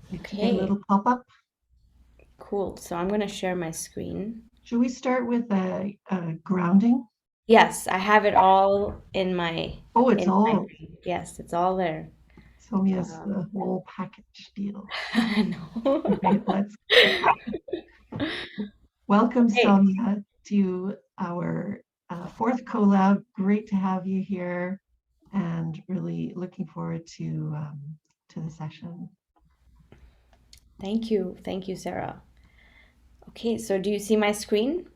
You get a Okay, little pop-up. cool. So I'm going to share my screen. Should we start with a grounding? Yes, I have it all Oh, it's in my all yes, it's all there. Somya's Um, the whole package deal. I know. Okay, let's welcome Okay. Somya to our fourth collab. Great to have you here, and really looking forward to the session. Thank you. Thank you, Sarah. Okay, so do you see my screen?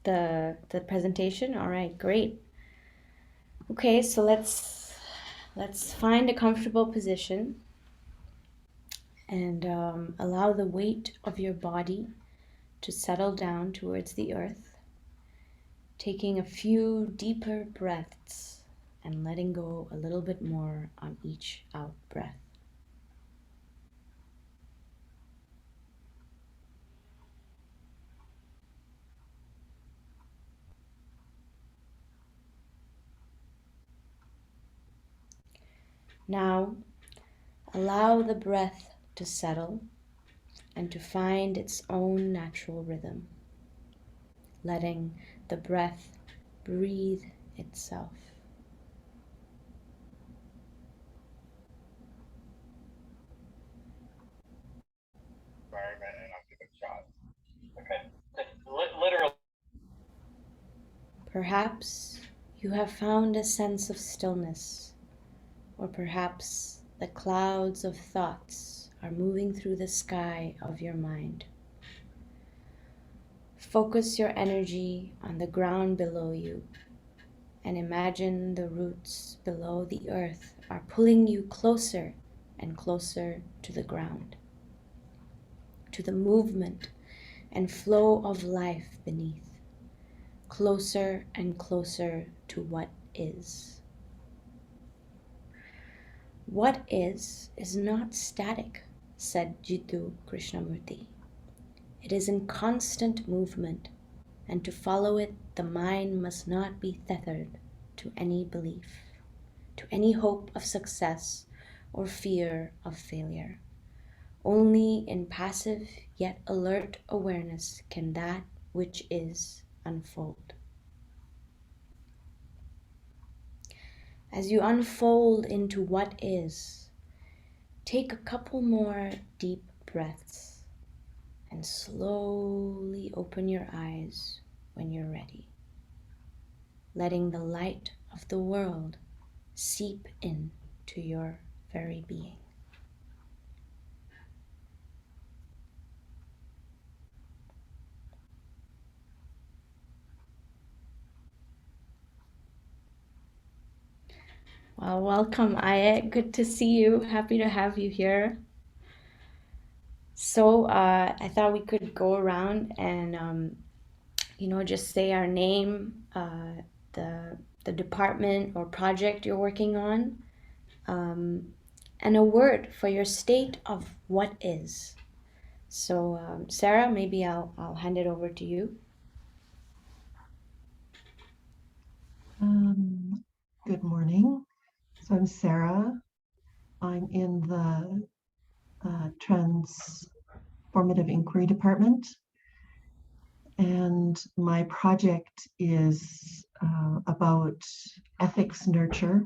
The presentation? All right, great. Okay, so let's find a comfortable position and allow the weight of your body to settle down towards the earth, taking a few deeper breaths and letting go a little bit more on each out breath. Now, allow the breath to settle and to find its own natural rhythm, letting the breath breathe itself. Environment and I'll give it a shot. Okay. Literally. Perhaps you have found a sense of stillness, or perhaps the clouds of thoughts are moving through the sky of your mind. Focus your energy on the ground below you and imagine the roots below the earth are pulling you closer and closer to the ground, to the movement and flow of life beneath, closer and closer to what is. What is not static, said Jiddu Krishnamurti. It is in constant movement, and to follow it, the mind must not be tethered to any belief, to any hope of success or fear of failure. Only in passive yet alert awareness can that which is unfold. As you unfold into what is, take a couple more deep breaths and slowly open your eyes when you're ready, letting the light of the world seep in to your very being. Well, welcome, Aya. Good to see you. Happy to have you here. So, I thought we could go around and, just say our name, the department or project you're working on, um, and a word for your state of what is. So, Sarah, maybe I'll hand it over to you. Um, Good morning. So I'm Sarah. I'm in the transformative inquiry department, and my project is about ethics nurture.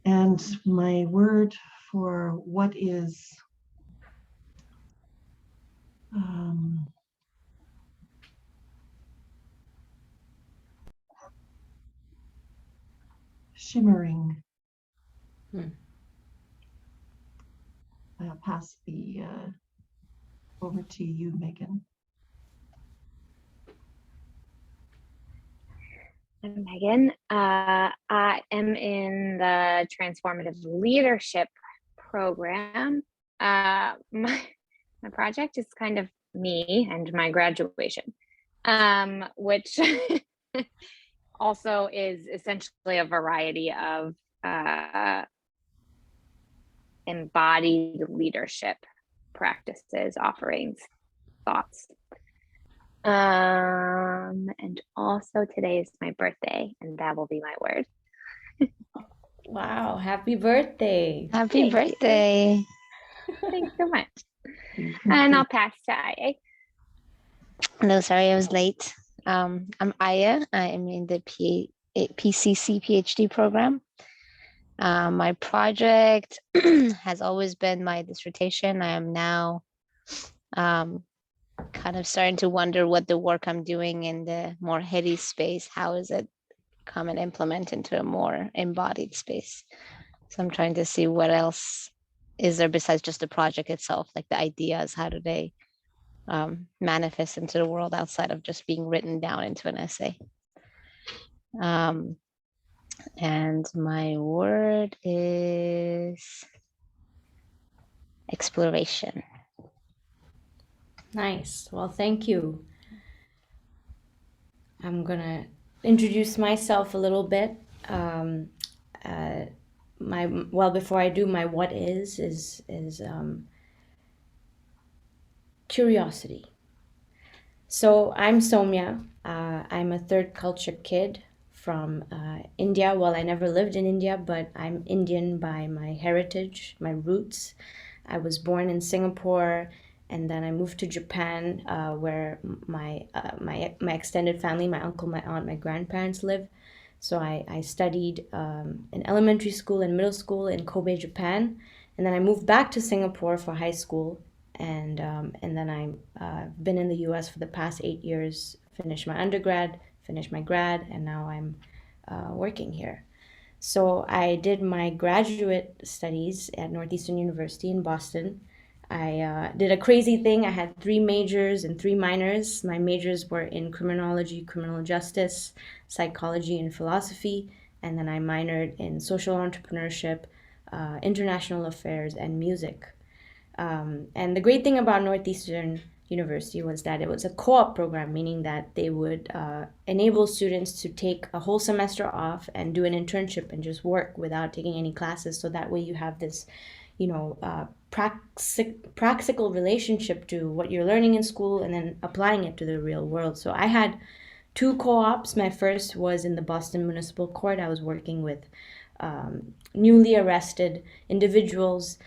And my word for what is um, shimmering. Hmm. I'll pass the over to you, Megan. I'm Megan. I am in the transformative leadership program. My project is kind of me and my graduation, which also is essentially a variety of embodied leadership practices, offerings, thoughts. And also today is my birthday, and that will be my word. Wow, happy birthday. Happy birthday. Thanks so much. And I'll pass to Aya. No, sorry, I was late. I'm Aya. I am in the PCC PhD program. My project has always been my dissertation. I am now kind of starting to wonder what the work I'm doing in the more heady space, how is it come and implement into a more embodied space? So I'm trying to see what else is there besides just the project itself, like the ideas, how do they manifest into the world outside of just being written down into an essay. And my word is exploration. Nice. Well, thank you. I'm gonna introduce myself a little bit. Before I do, my what is curiosity. So I'm Somya. I'm a third culture kid from India. Well, I never lived in India, but I'm Indian by my heritage, my roots. I was born in Singapore, and then I moved to Japan, where my extended family, my uncle, my aunt, my grandparents live. So I studied in elementary school and middle school in Kobe, Japan, and then I moved back to Singapore for high school, and then I've been in the U.S. for the past 8 years. Finished my undergrad, finished my grad, and now I'm working here. So I did my graduate studies at Northeastern University in Boston. I did a crazy thing. I had 3 majors and 3 minors. My majors were in criminology, criminal justice, psychology, and philosophy. And then I minored in social entrepreneurship, international affairs, and music. And the great thing about Northeastern University was that it was a co-op program, meaning that they would enable students to take a whole semester off and do an internship and just work without taking any classes. So that way you have this, practical relationship to what you're learning in school and then applying it to the real world. So I had 2 co-ops. My first was in the Boston Municipal Court. I was working with newly arrested individuals,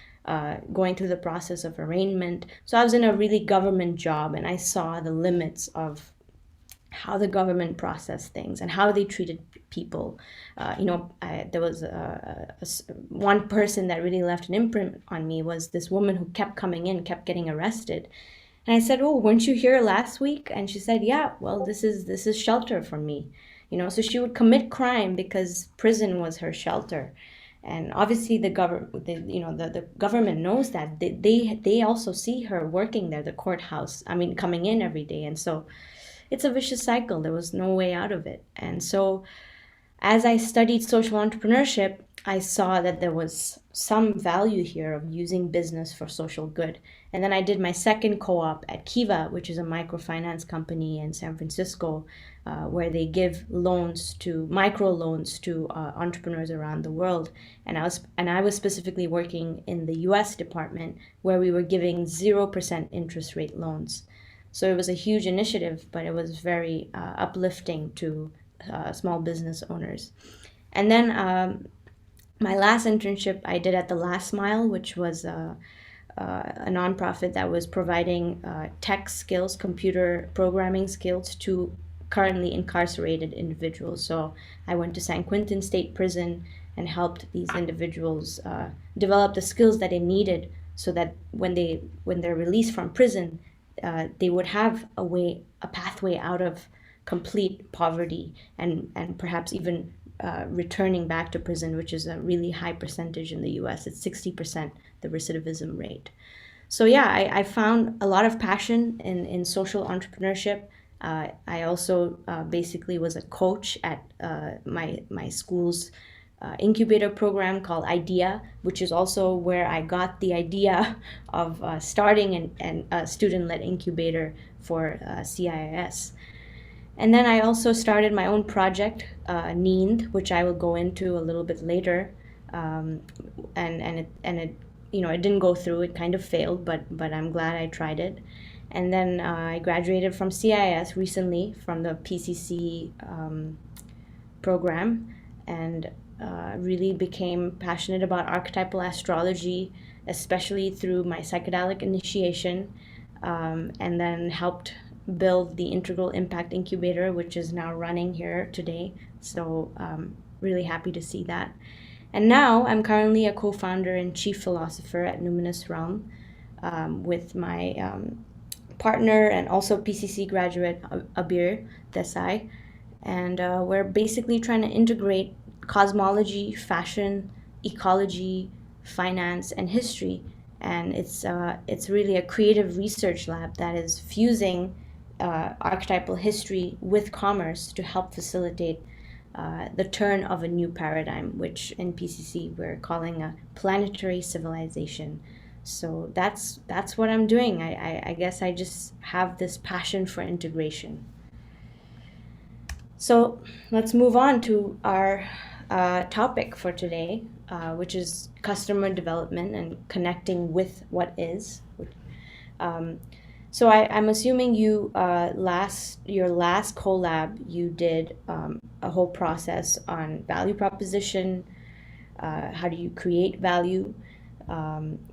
going through the process of arraignment. So I was in a really government job, and I saw the limits of how the government processed things and how they treated people. There was one person that really left an imprint on me was this woman who kept coming in, kept getting arrested. And I said, "Oh, weren't you here last week?" And she said, "Yeah, well, this is shelter for me." So she would commit crime because prison was her shelter. And obviously the government knows that. They also see her working there, the courthouse, coming in every day. And so it's a vicious cycle. There was no way out of it. And so as I studied social entrepreneurship, I saw that there was some value here of using business for social good. And then I did my second co-op at Kiva, which is a microfinance company in San Francisco, where they give microloans to entrepreneurs around the world. And I was specifically working in the U.S. department, where we were giving 0% interest rate loans. So it was a huge initiative, but it was very uplifting to small business owners. And then my last internship I did at the Last Mile, which was a nonprofit that was providing tech skills, computer programming skills to currently incarcerated individuals. So I went to San Quentin State Prison and helped these individuals develop the skills that they needed so that when they're released from prison, they would have a pathway out of complete poverty and perhaps even returning back to prison, which is a really high percentage in the US. It's 60%, the recidivism rate. So yeah, I found a lot of passion in social entrepreneurship. I also basically was a coach at my school's incubator program called IDEA, which is also where I got the idea of starting a student-led incubator for CIIS. And then I also started my own project, NEEND, which I will go into a little bit later. And it didn't go through. It kind of failed, but I'm glad I tried it. And then I graduated from CIIS recently from the PCC program, and really became passionate about archetypal astrology especially through my psychedelic initiation, and then helped build the Integral Impact Incubator, which is now running here today. So really happy to see that. And now I'm currently a co-founder and chief philosopher at Numinous Realm, with my partner and also PCC graduate Abir Desai. And we're basically trying to integrate cosmology, fashion, ecology, finance, and history. And it's really a creative research lab that is fusing archetypal history with commerce to help facilitate the turn of a new paradigm, which in PCC we're calling a planetary civilization. So that's what I'm doing. I guess I just have this passion for integration. So let's move on to our topic for today, which is customer development and connecting with what is. So I'm assuming you your last collab you did a whole process on value proposition. How do you create value?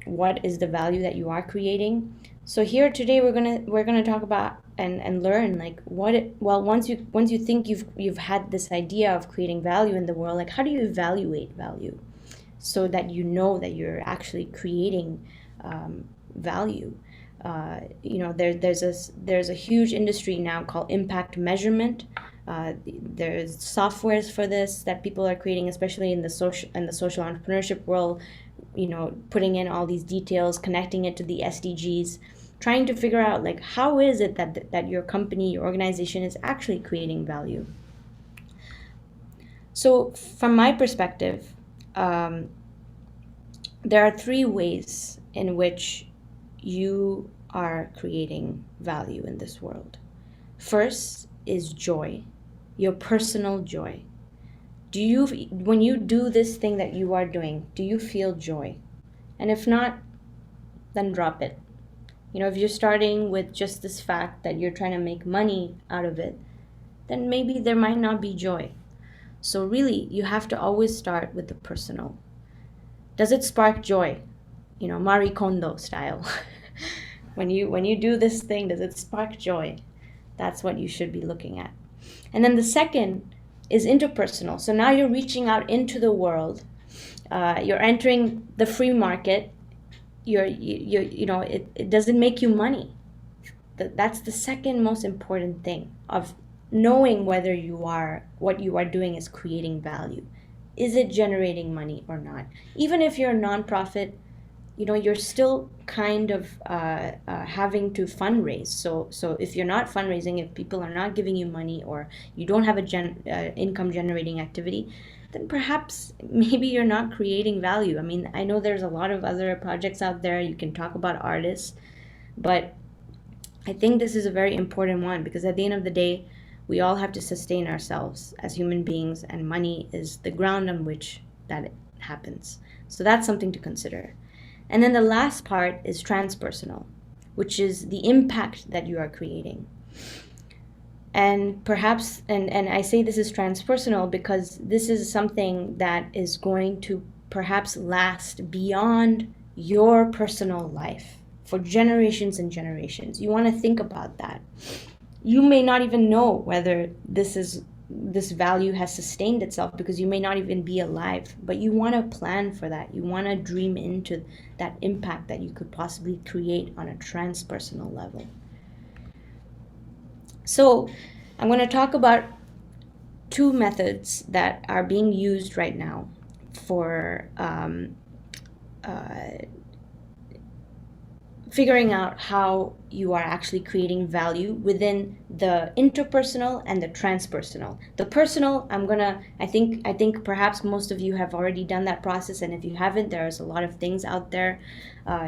What is the value that you are creating? So here today we're gonna talk about and learn like once you think you've had this idea of creating value in the world, like how do you evaluate value so that you know that you're actually creating value? There's a huge industry now called impact measurement. There's softwares for this that people are creating, especially in the social entrepreneurship world. Putting in all these details, connecting it to the SDGs, trying to figure out like how is it that your company, your organization is actually creating value. So from my perspective, there are three ways in which you are creating value in this world. First is joy, your personal joy. When you do this thing that you are doing, do you feel joy? And if not, then drop it. If you're starting with just this fact that you're trying to make money out of it, then maybe there might not be joy. So really, you have to always start with the personal. Does it spark joy? Marie Kondo style. When you do this thing, does it spark joy? That's what you should be looking at. And then the second is interpersonal. So now you're reaching out into the world. You're entering the free market. It doesn't make you money. That's the second most important thing of knowing whether what you are doing is creating value. Is it generating money or not? Even if you're a nonprofit, you're still kind of having to fundraise. So if you're not fundraising, if people are not giving you money or you don't have a income generating activity, then perhaps maybe you're not creating value. I mean, I know there's a lot of other projects out there. You can talk about artists, but I think this is a very important one because at the end of the day, we all have to sustain ourselves as human beings, and money is the ground on which that happens. So that's something to consider. And then the last part is transpersonal, which is the impact that you are creating. And perhaps, and I say this is transpersonal because this is something that is going to perhaps last beyond your personal life for generations and generations. You want to think about that. You may not even know whether this value has sustained itself because you may not even be alive, but you want to plan for that. You want to dream into that impact that you could possibly create on a transpersonal level. So I'm going to talk about two methods that are being used right now for figuring out how you are actually creating value within the interpersonal and the transpersonal. The personal, I think perhaps most of you have already done that process, and if you haven't, there's a lot of things out there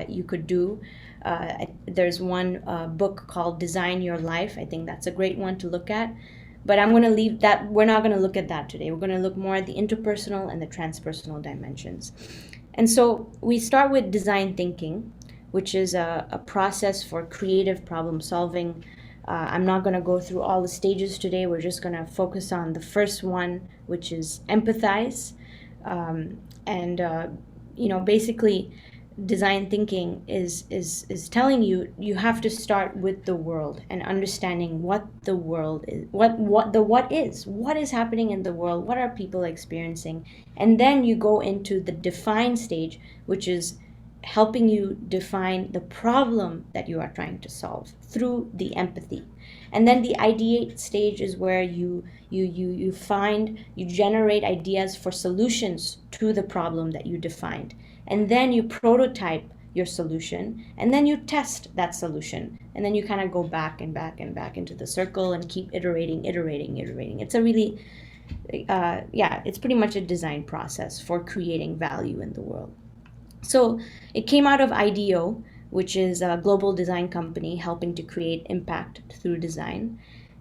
you could do. There's one book called Design Your Life. I think that's a great one to look at. But I'm going to leave that. We're not going to look at that today. We're going to look more at the interpersonal and the transpersonal dimensions. And so we start with design thinking, which is a process for creative problem solving. I'm not going to go through all the stages today. We're just going to focus on the first one, which is empathize. Basically, design thinking is telling you you have to start with the world and understanding what the world is, what is happening in the world, what are people experiencing, and then you go into the define stage, which is helping you define the problem that you are trying to solve through the empathy. And then the ideate stage is where you generate ideas for solutions to the problem that you defined, and then you prototype your solution, and then you test that solution, and then you kind of go back and back and back into the circle and keep iterating. It's a really it's pretty much a design process for creating value in the world. So it came out of IDEO, which is a global design company helping to create impact through design.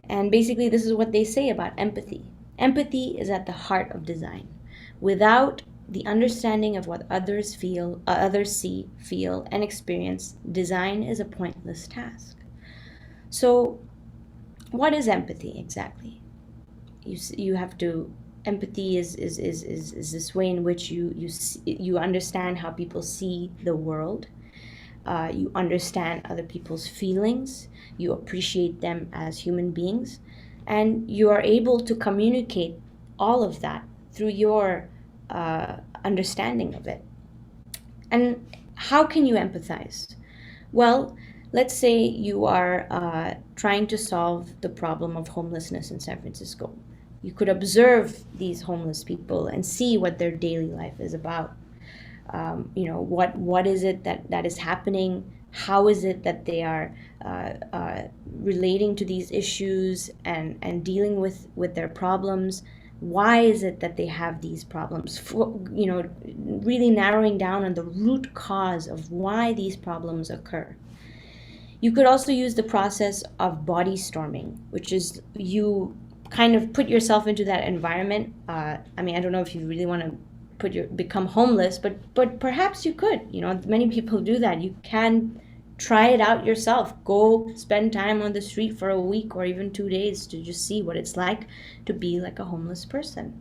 And basically, this is what they say about empathy. Empathy is at the heart of design. Without the understanding of what others feel, others see, feel, and experience, design is a pointless task. So, what is empathy exactly? You have to. Empathy is this way in which you understand how people see the world. You understand other people's feelings. You appreciate them as human beings, and you are able to communicate all of that through your understanding of it. And how can you empathize? Well, let's say you are trying to solve the problem of homelessness in San Francisco. You could observe these homeless people and see what their daily life is about. What is it that is happening? How is it that they are relating to these issues and dealing with their problems? Why is it that they have these problems? Really narrowing down on the root cause of why these problems occur. You could also use the process of body storming, which is you kind of put yourself into that environment. I don't know if you really want to become homeless, but perhaps you could. Many people do that. You can try it out yourself. Go spend time on the street for a week or even 2 days to just see what it's like to be like a homeless person.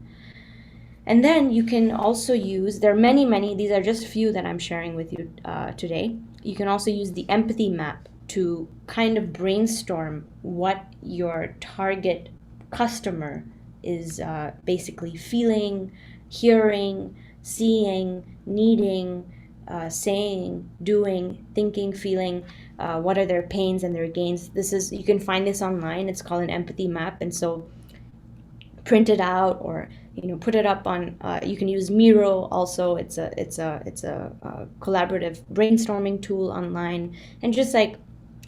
And then you can also use, there are many, these are just a few that I'm sharing with you today. You can also use the empathy map to kind of brainstorm what your target customer is basically feeling, hearing, seeing, needing, saying, doing, thinking, feeling, what are their pains and their gains. You can find this online. It's called an empathy map. And so print it out or put it up on. You can use Miro also. It's a collaborative brainstorming tool online, and just like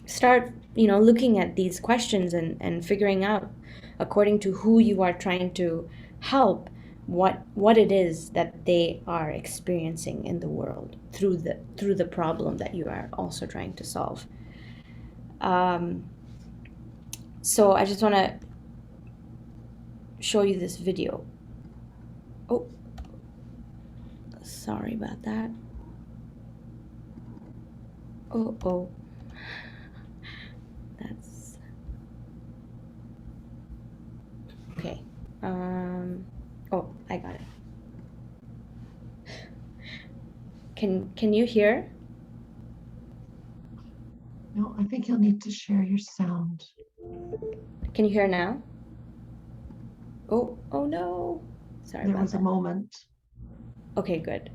start looking at these questions and figuring out, according to who you are trying to help, what it is that they are experiencing in the world through the problem that you are also trying to solve. So I just want to show you this video. Oh, sorry about that. Oh, that's okay. Oh, I got it. Can you hear? No, I think you'll need to share your sound. Can you hear now? Oh no. Sorry There about was that. a moment. Okay, good.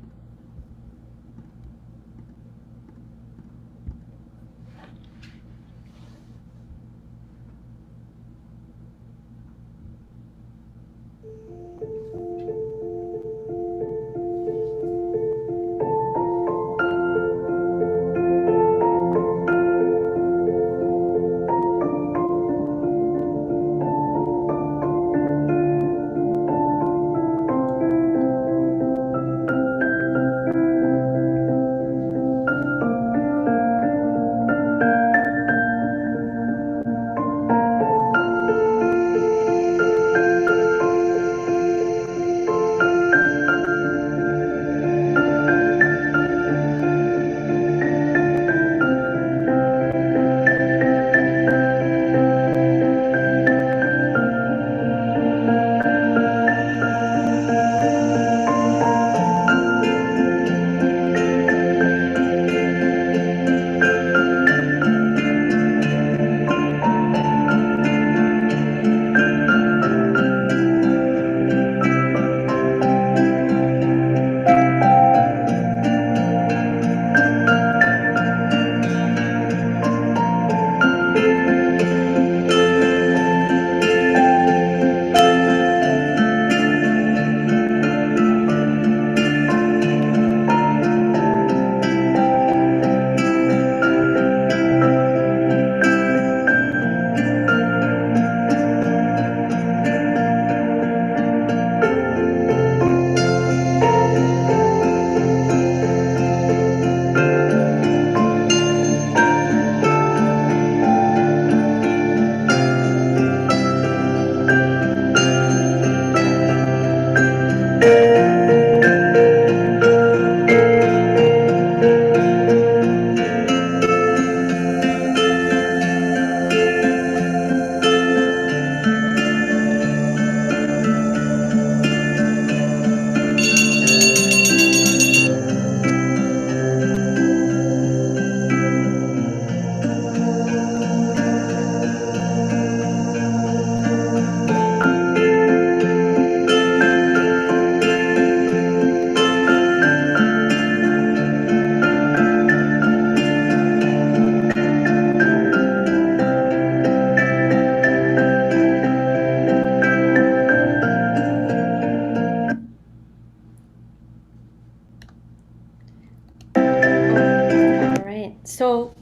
So,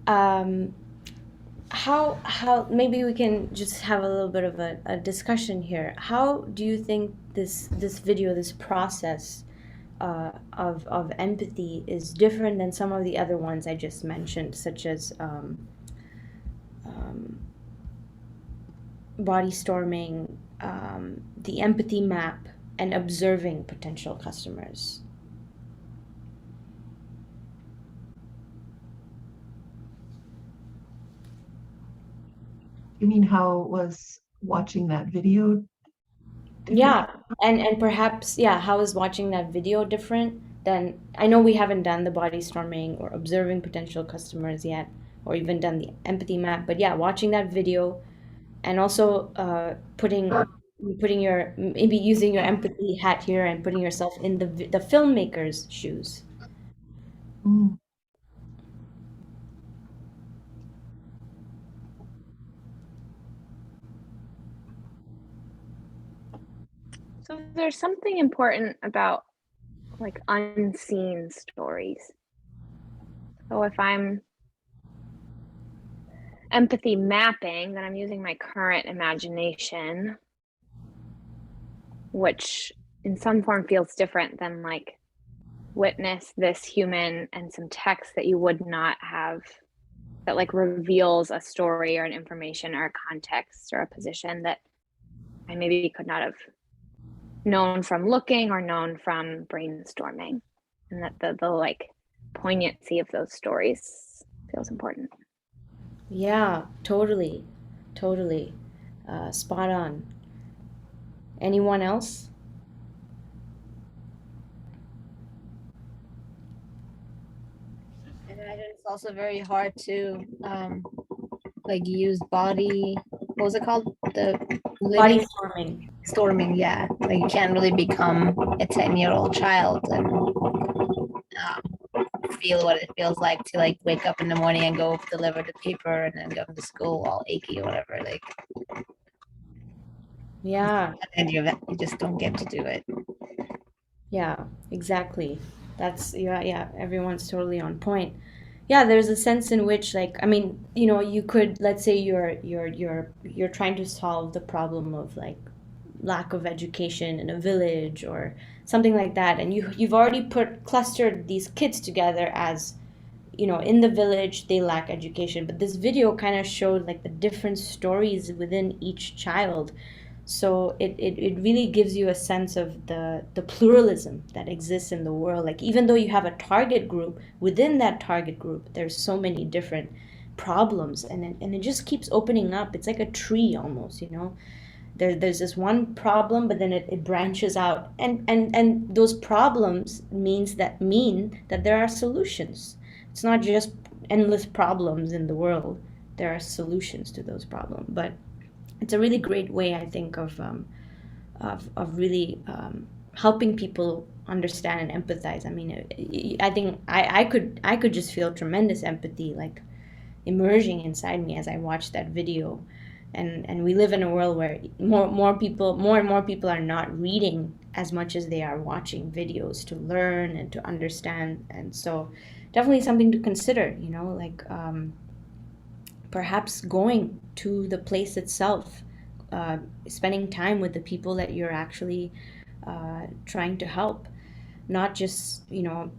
how maybe we can just have a little bit of a discussion here. How do you think this video, this process of empathy is different than some of the other ones I just mentioned, such as body storming, the empathy map, and observing potential customers? You mean how was watching that video different? Yeah, and perhaps, yeah, how is watching that video different than, I know we haven't done the body storming or observing potential customers yet, or even done the empathy map, but yeah, watching that video and also putting your, maybe using your empathy hat here and putting yourself in the filmmaker's shoes. Mm. So there's something important about like unseen stories. So if I'm empathy mapping, then I'm using my current imagination, which in some form feels different than like witness this human and some text that you would not have, that like reveals a story or an information or a context or a position that I maybe could not have known from looking or known from brainstorming. And that the like poignancy of those stories feels important. Yeah, totally, totally, spot on. Anyone else? I imagine it's also very hard to like use body, what was it called? The Body living storming. storming, yeah. Like you can't really become a 10-year-old child and feel what it feels like to like wake up in the morning and go deliver the paper and then go to school all achy or whatever. Like, Yeah, and you just don't get to do it. yeah, exactly. That's, yeah, yeah, everyone's totally on point. Yeah, there's a sense in which, like, I mean, you know, you could, let's say you're trying to solve the problem of like lack of education in a village or something like that, and you've already clustered these kids together as, you know, in the village they lack education, but this video kind of showed like the different stories within each child. So it really gives you a sense of the pluralism that exists in the world. Like, even though you have a target group, within that target group there's so many different problems, and it just keeps opening up. It's like a tree almost, you know. There's this one problem, but then it branches out, and those problems mean that there are solutions. It's not just endless problems in the world. There are solutions to those problems. But it's a really great way, I think, of really helping people understand and empathize. I mean, I think I could just feel tremendous empathy, like emerging inside me as I watched that video. And we live in a world where more and more people are not reading as much as they are watching videos to learn and to understand. And so definitely something to consider, you know, like perhaps going to the place itself, spending time with the people that you're actually trying to help, not just, you know,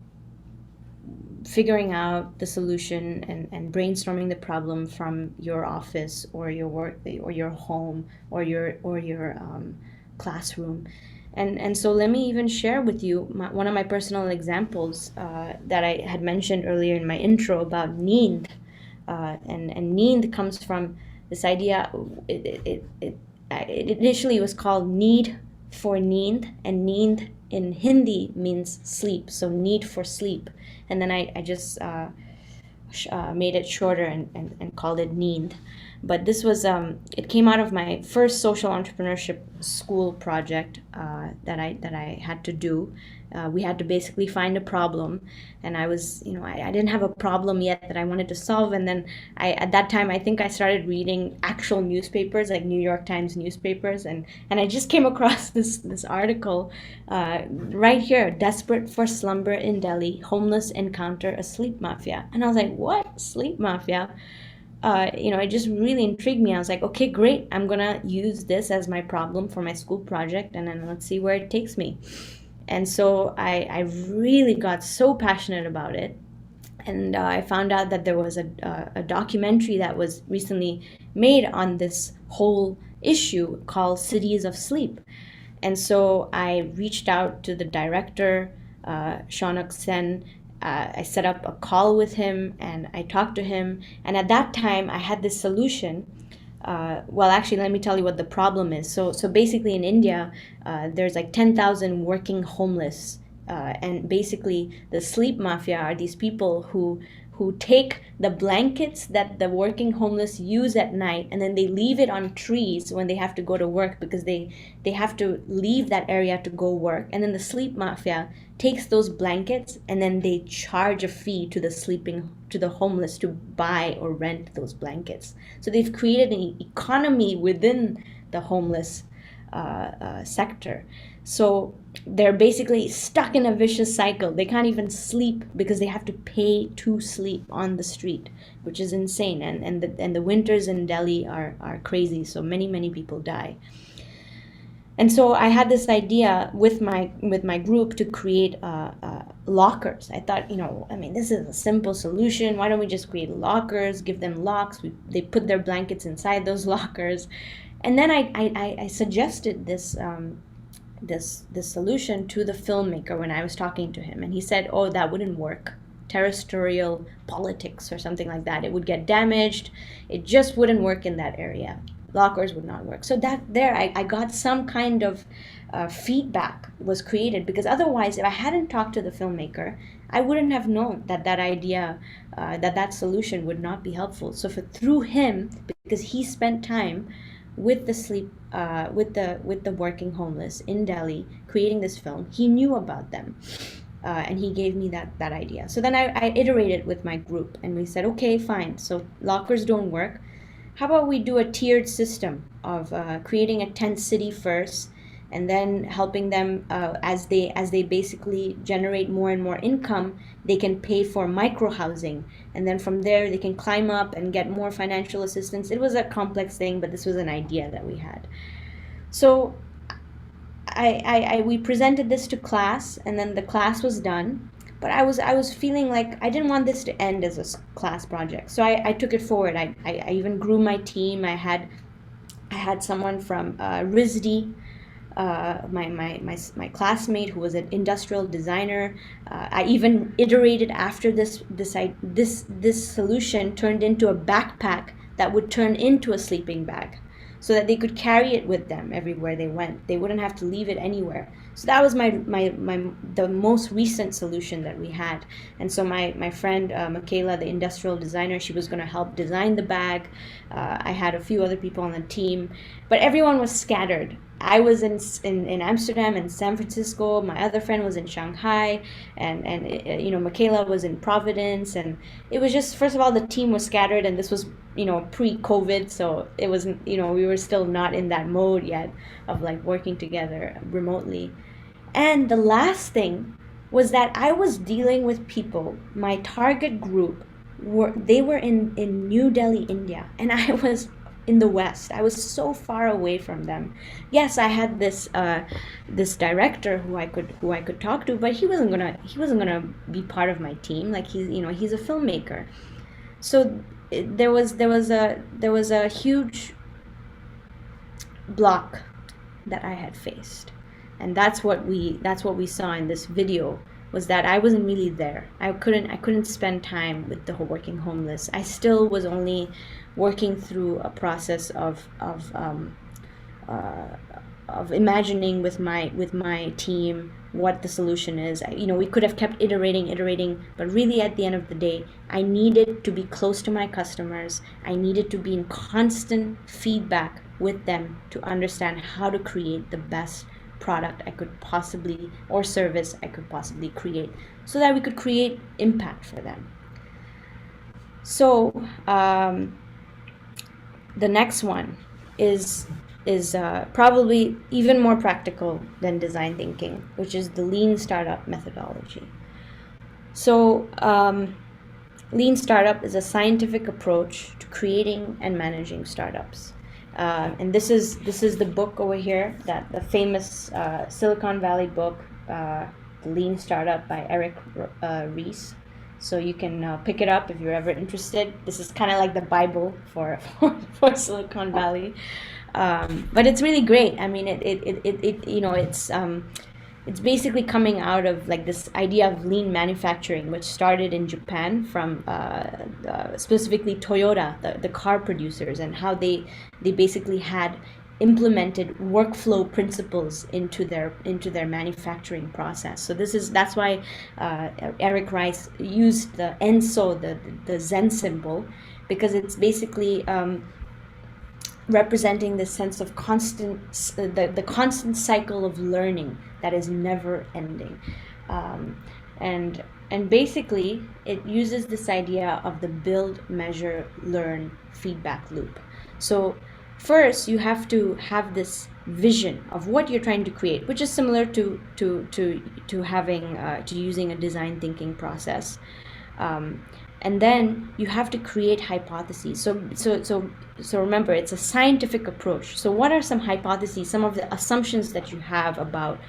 figuring out the solution and brainstorming the problem from your office or your work or your home or your classroom. And so let me even share with you one of my personal examples that I had mentioned earlier in my intro about need. And need comes from this idea. It initially was called need for need, and need in Hindi means sleep, so need for sleep. And then I just made it shorter and called it need. But this was, it came out of my first social entrepreneurship school project that I had to do we had to basically find a problem, and I was, I didn't have a problem yet that I wanted to solve. And then at that time, I think I started reading actual newspapers, like New York Times newspapers, and I just came across this article right here: desperate for slumber in Delhi, homeless encounter a sleep mafia. And I was like, what? Sleep mafia? It just really intrigued me. I was like, okay, great. I'm gonna use this as my problem for my school project, and then let's see where it takes me. And so I really got so passionate about it. And I found out that there was a documentary that was recently made on this whole issue called Cities of Sleep. And so I reached out to the director, Shaunak Sen. I set up a call with him and I talked to him. And at that time, I had this solution. Well, actually, let me tell you what the problem is. So basically, in India, there's like 10,000 working homeless, and basically, the sleep mafia are these people who take the blankets that the working homeless use at night, and then they leave it on trees when they have to go to work, because they have to leave that area to go work. And then the sleep mafia takes those blankets and then they charge a fee to the homeless to buy or rent those blankets. So they've created an economy within the homeless sector. So they're basically stuck in a vicious cycle. They can't even sleep because they have to pay to sleep on the street, which is insane. And the winters in Delhi are crazy. So many people die. And so I had this idea with my group to create lockers. I thought, this is a simple solution. Why don't we just create lockers, give them locks? They put their blankets inside those lockers. And then I suggested this solution to the filmmaker when I was talking to him. And he said, oh, that wouldn't work. Terrestrial politics or something like that. It would get damaged. It just wouldn't work in that area. Lockers would not work. So I got some kind of feedback was created, because otherwise, if I hadn't talked to the filmmaker, I wouldn't have known that idea, that solution would not be helpful. So through him, because he spent time with the working homeless in Delhi creating this film, he knew about them. And he gave me that idea. So then I iterated with my group and we said, okay, fine. So lockers don't work. How about we do a tiered system of creating a tent city first, and then helping them as they basically generate more and more income, they can pay for micro housing, and then from there they can climb up and get more financial assistance. It was a complex thing, but this was an idea that we had. So we presented this to class, and then the class was done. But I was feeling like I didn't want this to end as a class project, so I took it forward. I even grew my team. I had someone from RISD, my classmate who was an industrial designer. I even iterated after this solution turned into a backpack that would turn into a sleeping bag, so that they could carry it with them everywhere they went. They wouldn't have to leave it anywhere. So that was the most recent solution that we had. And so my friend Michaela, the industrial designer, she was going to help design the bag. I had a few other people on the team, but everyone was scattered. I was in Amsterdam and San Francisco. My other friend was in Shanghai, and Michaela was in Providence. And it was just, first of all, the team was scattered, and this was pre-COVID, so it wasn't, we were still not in that mode yet of like working together remotely. And the last thing was that I was dealing with people. My target group were in New Delhi, India, and I was in the West. I was so far away from them. Yes, I had this director who I could talk to, but he wasn't gonna be part of my team. Like he's a filmmaker. So there was a huge block that I had faced, and that's what we saw in this video, was that I wasn't really there. I couldn't spend time with the working homeless. I still was only working through a process of imagining with my team what the solution is. We could have kept iterating, but really at the end of the day, I needed to be close to my customers. I needed to be in constant feedback with them to understand how to create the best product I could possibly, or service I could possibly create, so that we could create impact for them. So the next one is probably even more practical than design thinking, which is the lean startup methodology. So lean startup is a scientific approach to creating and managing startups. And this is the book over here, that the famous Silicon Valley book, The Lean Startup by Eric Ries. So you can pick it up if you're ever interested. This is kind of like the Bible for Silicon Valley, but it's really great. I mean, it's basically coming out of like this idea of lean manufacturing, which started in Japan from specifically Toyota, the car producers, and how they basically had implemented workflow principles into their manufacturing process. So that's why Eric Ries used the Enso, the Zen symbol, because it's basically representing this sense of the constant cycle of learning that is never ending, and basically it uses this idea of the build, measure, learn feedback loop. So first, you have to have this vision of what you're trying to create, which is similar to using a design thinking process, and then you have to create hypotheses. So remember, it's a scientific approach. So what are some hypotheses, some of the assumptions that you have about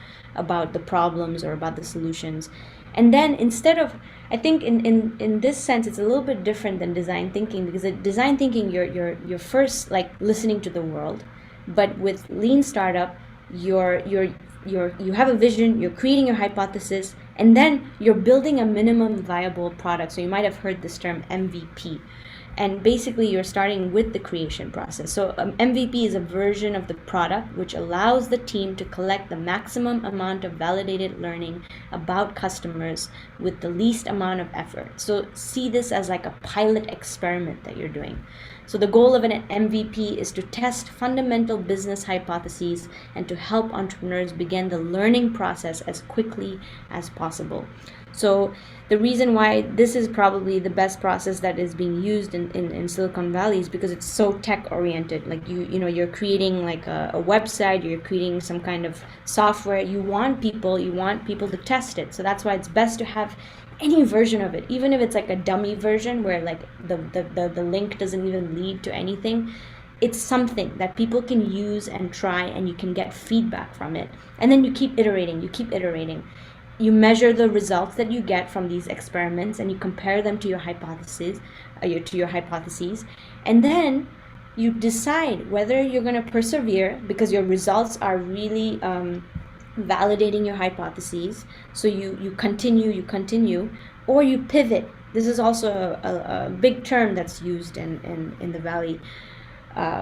the problems or about the solutions? And then instead of, I think in this sense, it's a little bit different than design thinking, because at design thinking, you're first like listening to the world, but with lean startup, you have a vision, you're creating your hypothesis, and then you're building a minimum viable product. So you might have heard this term MVP. And basically, you're starting with the creation process. So MVP is a version of the product which allows the team to collect the maximum amount of validated learning about customers with the least amount of effort. So see this as like a pilot experiment that you're doing. So the goal of an MVP is to test fundamental business hypotheses and to help entrepreneurs begin the learning process as quickly as possible. So the reason why this is probably the best process that is being used in Silicon Valley is because it's so tech oriented. Like you're creating like a website, you're creating some kind of software. You want people to test it. So that's why it's best to have any version of it, even if it's like a dummy version where like the link doesn't even lead to anything. It's something that people can use and try, and you can get feedback from it. And then you keep iterating. You measure the results that you get from these experiments, and you compare them to your hypotheses, and then you decide whether you're going to persevere because your results are really validating your hypotheses. So you continue, or you pivot. This is also a big term that's used in the Valley,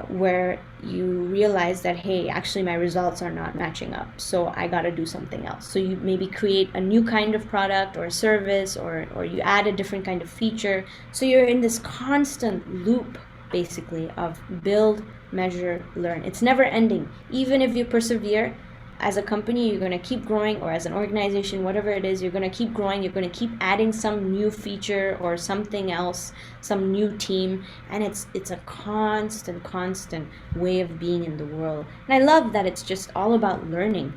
where you realize that, hey, actually my results are not matching up, so I got to do something else. So you maybe create a new kind of product or service, or you add a different kind of feature. So you're in this constant loop, basically, of build, measure, learn. It's never ending. Even if you persevere, as a company, you're going to keep growing, or as an organization, whatever it is, you're going to keep growing. You're going to keep adding some new feature or something else, some new team, and it's a constant way of being in the world. And I love that it's just all about learning,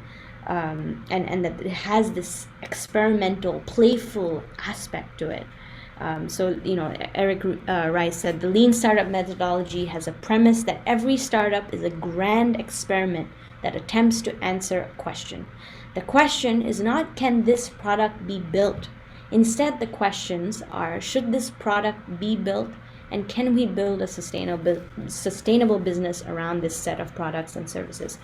and that it has this experimental, playful aspect to it. So Eric Ries said, the lean startup methodology has a premise that every startup is a grand experiment that attempts to answer a question. The question is not, can this product be built? Instead, the questions are, should this product be built, and can we build a sustainable business around this set of products and services?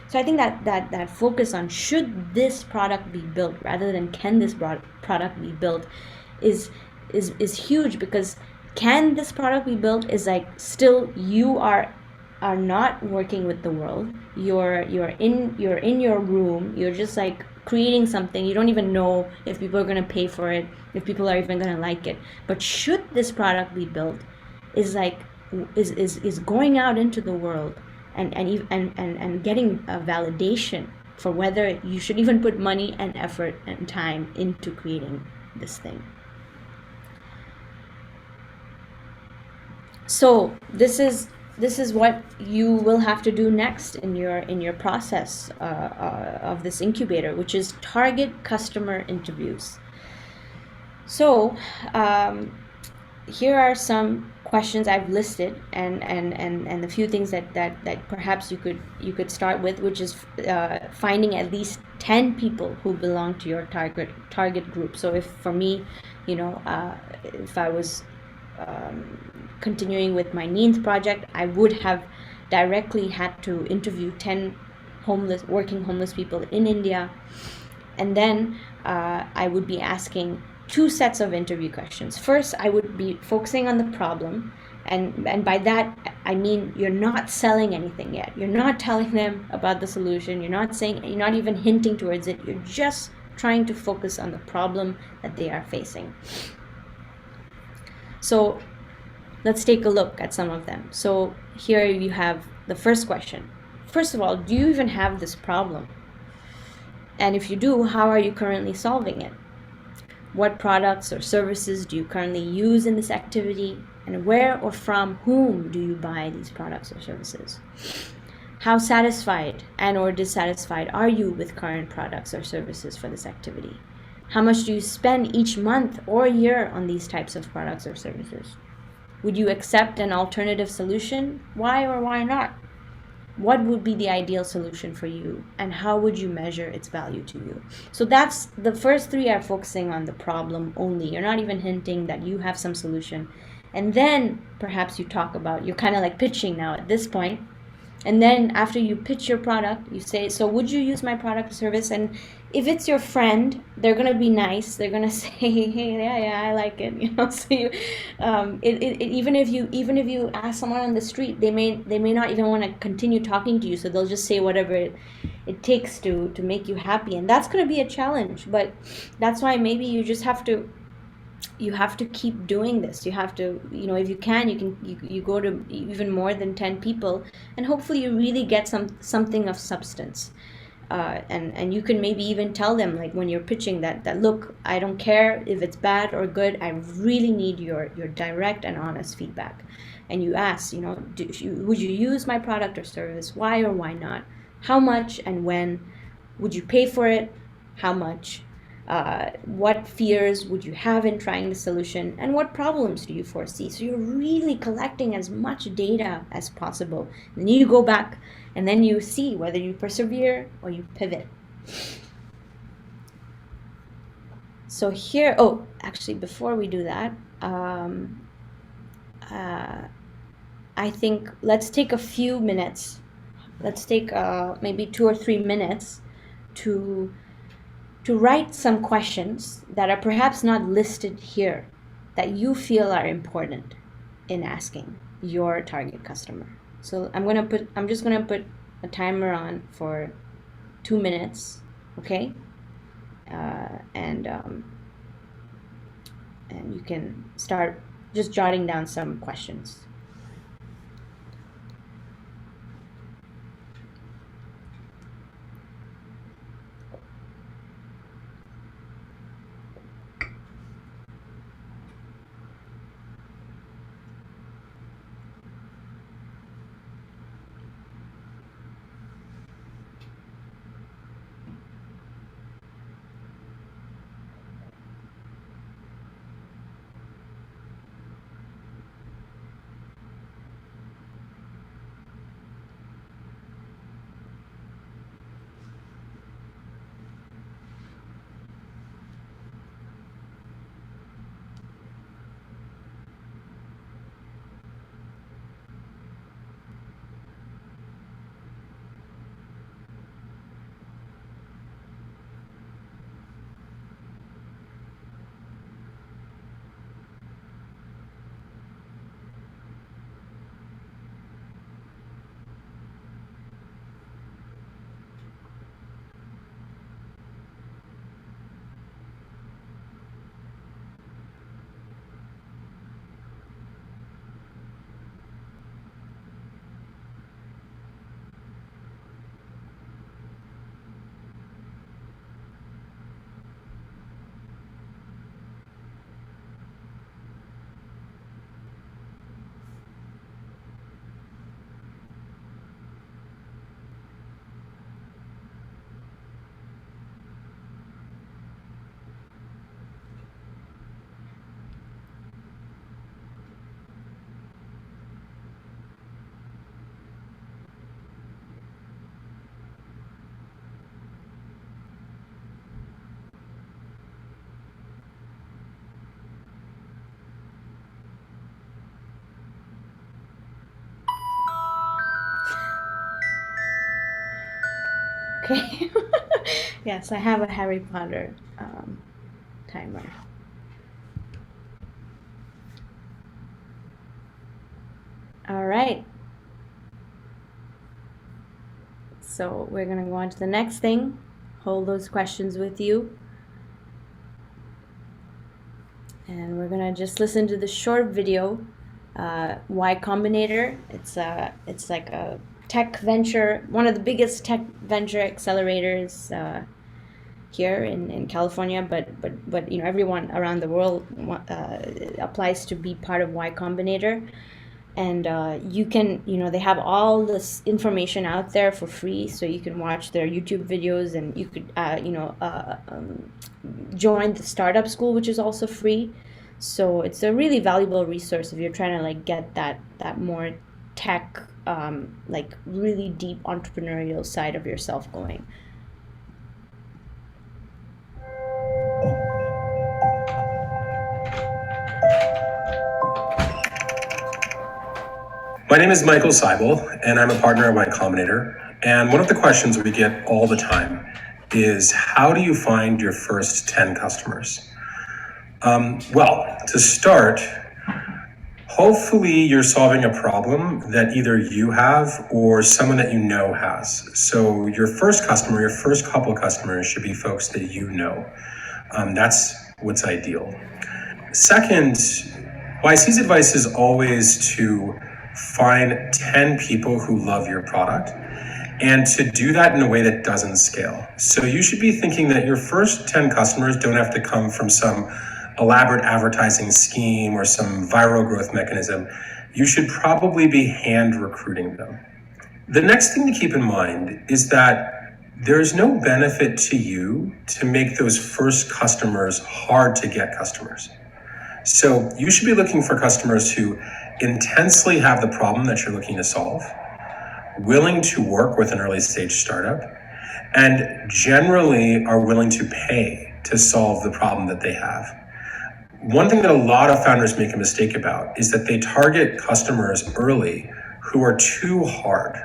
So I think that focus on should this product be built rather than can this product be built is huge, because can this product be built is like, still you are not working with the world. You're in your room. You're just like creating something. You don't even know if people are going to pay for it, if people are even going to like it. But should this product be built is like is going out into the world and getting a validation for whether you should even put money and effort and time into creating this thing. So this is what you will have to do next in your process of this incubator, which is target customer interviews. So here are some questions I've listed, and the few things that perhaps you could start with, which is finding at least 10 people who belong to your target group. So if for me, if I was continuing with my Ninth project, I would have directly had to interview 10 working homeless people in India, and then I would be asking 2 sets of interview questions. First, I would be focusing on the problem, and by that I mean you're not selling anything yet. You're not telling them about the solution. You're not even hinting towards it. You're just trying to focus on the problem that they are facing. So let's take a look at some of them. So here you have the first question. First of all, do you even have this problem? And if you do, how are you currently solving it? What products or services do you currently use in this activity? And where or from whom do you buy these products or services? How satisfied and or dissatisfied are you with current products or services for this activity? How much do you spend each month or year on these types of products or services? Would you accept an alternative solution? Why or why not? What would be the ideal solution for you, and how would you measure its value to you? So that's the first 3 are focusing on the problem only. You're not even hinting that you have some solution. And then perhaps you talk about, you're kind of like pitching now at this point. And then after you pitch your product, you say, so would you use my product or service? And if it's your friend, they're going to be nice. They're going to say, hey, yeah, I like it. So you, even if you ask someone on the street, they may not even want to continue talking to you. So they'll just say whatever it takes to make you happy. And that's going to be a challenge. But that's why maybe you just have to keep doing this. You have to, if you can, you go to even more than 10 people, and hopefully you really get something of substance. And you can maybe even tell them, like when you're pitching, that look, I don't care if it's bad or good. I really need your direct and honest feedback. And you ask, would you use my product or service? Why or why not? How much and when? Would you pay for it? How much? What fears would you have in trying the solution, and what problems do you foresee? So you're really collecting as much data as possible. And then you go back and then you see whether you persevere or you pivot. So here, actually, before we do that, I think let's take a few minutes. Let's take maybe 2 or 3 minutes to write some questions that are perhaps not listed here that you feel are important in asking your target customer. So I'm just gonna put a timer on for 2 minutes, okay? And you can start just jotting down some questions. Okay. Yes, I have a Harry Potter timer. All right. So we're going to go on to the next thing. Hold those questions with you. And we're going to just listen to the short video, Y Combinator. It's like a tech venture, one of the biggest tech venture accelerators here in California, but you know, everyone around the world applies to be part of Y Combinator. And you can, you know, they have all this information out there for free, so you can watch their YouTube videos, and you could join the startup school, which is also free. So it's a really valuable resource if you're trying to like get that more tech, like really deep entrepreneurial side of yourself going. My name is Michael Seibel, and I'm a partner at Y Combinator. And one of the questions we get all the time is, how do you find your first 10 customers? Well, to start, hopefully you're solving a problem that either you have or someone that you know has. So your first customer, your first couple customers should be folks that you know. That's what's ideal. Second, YC's advice is always to find 10 people who love your product, and to do that in a way that doesn't scale. So you should be thinking that your first 10 customers don't have to come from some elaborate advertising scheme or some viral growth mechanism. You should probably be hand recruiting them. The next thing to keep in mind is that there's no benefit to you to make those first customers hard to get customers. So you should be looking for customers who intensely have the problem that you're looking to solve, willing to work with an early stage startup, and generally are willing to pay to solve the problem that they have. One thing that a lot of founders make a mistake about is that they target customers early who are too hard,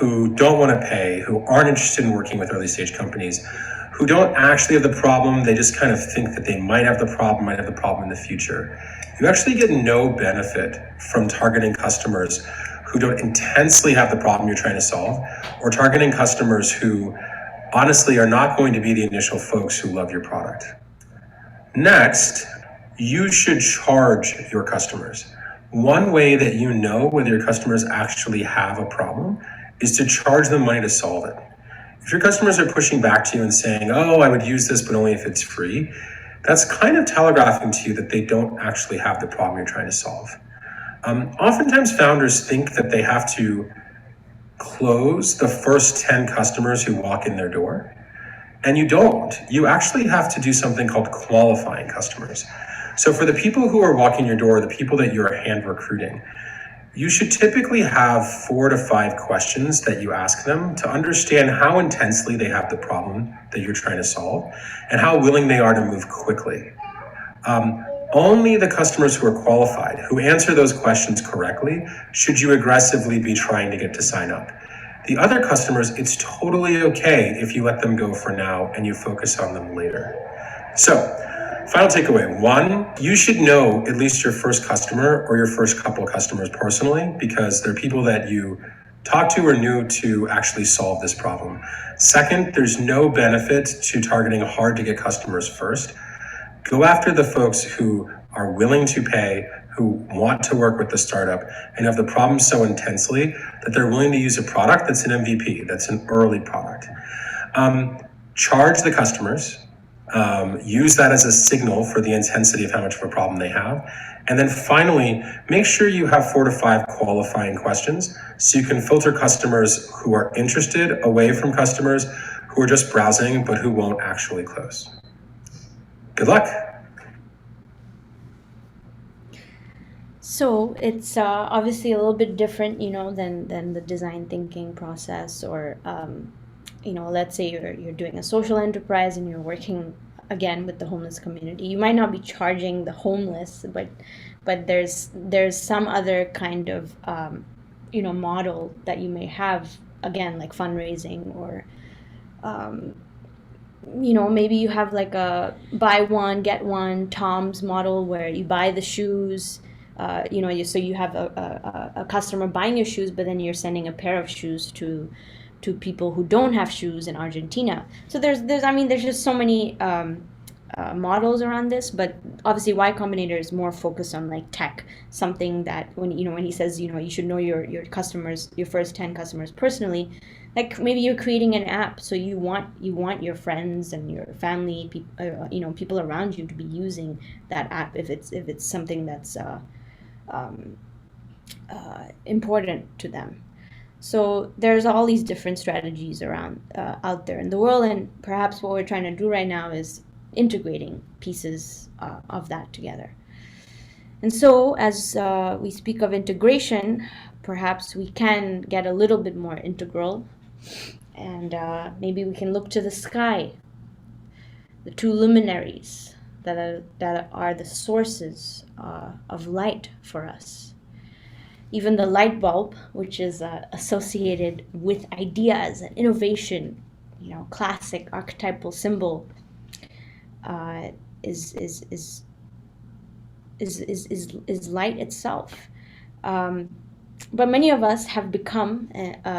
who don't want to pay, who aren't interested in working with early stage companies, who don't actually have the problem. They just kind of think that they might have the problem in the future. You actually get no benefit from targeting customers who don't intensely have the problem you're trying to solve, or targeting customers who honestly are not going to be the initial folks who love your product. Next, you should charge your customers. One way that you know whether your customers actually have a problem is to charge them money to solve it. If your customers are pushing back to you and saying, oh, I would use this, but only if it's free, that's kind of telegraphing to you that they don't actually have the problem you're trying to solve. Oftentimes founders think that they have to close the first 10 customers who walk in their door, and you don't. You actually have to do something called qualifying customers. So for the people who are walking your door, the people that you're hand recruiting, you should typically have 4 to 5 questions that you ask them to understand how intensely they have the problem that you're trying to solve and how willing they are to move quickly. Only the customers who are qualified, who answer those questions correctly, should you aggressively be trying to get to sign up. The other customers, it's totally okay if you let them go for now and you focus on them later. So, final takeaway. 1, you should know at least your first customer or your first couple customers personally, because they're people that you talk to or knew to actually solve this problem. Second, there's no benefit to targeting hard to get customers first. Go after the folks who are willing to pay, who want to work with the startup, and have the problem so intensely that they're willing to use a product that's an MVP, that's an early product. Charge the customers. Use that as a signal for the intensity of how much of a problem they have. And then finally, make sure you have 4 to 5 qualifying questions so you can filter customers who are interested away from customers who are just browsing but who won't actually close. Good luck. So it's obviously a little bit different, you know, than the design thinking process, or you know, let's say you're doing a social enterprise and you're working again with the homeless community. You might not be charging the homeless, but there's some other kind of you know, model that you may have, again, like fundraising maybe you have like a buy one get one Tom's model where you buy the shoes. So you have a customer buying your shoes, but then you're sending a pair of shoes to people who don't have shoes in Argentina. So there's just so many models around this, but obviously Y Combinator is more focused on like tech, something that when he says you should know your customers, your first 10 customers personally, like maybe you're creating an app, so you want your friends and your family, people around you to be using that app if it's something that's important to them. So there's all these different strategies around out there in the world, and perhaps what we're trying to do right now is integrating pieces of that together. And so as we speak of integration, perhaps we can get a little bit more integral, and maybe we can look to the sky, the two luminaries that are the sources of light for us. Even the light bulb, which is associated with ideas and innovation, classic archetypal symbol, is light itself. But many of us have become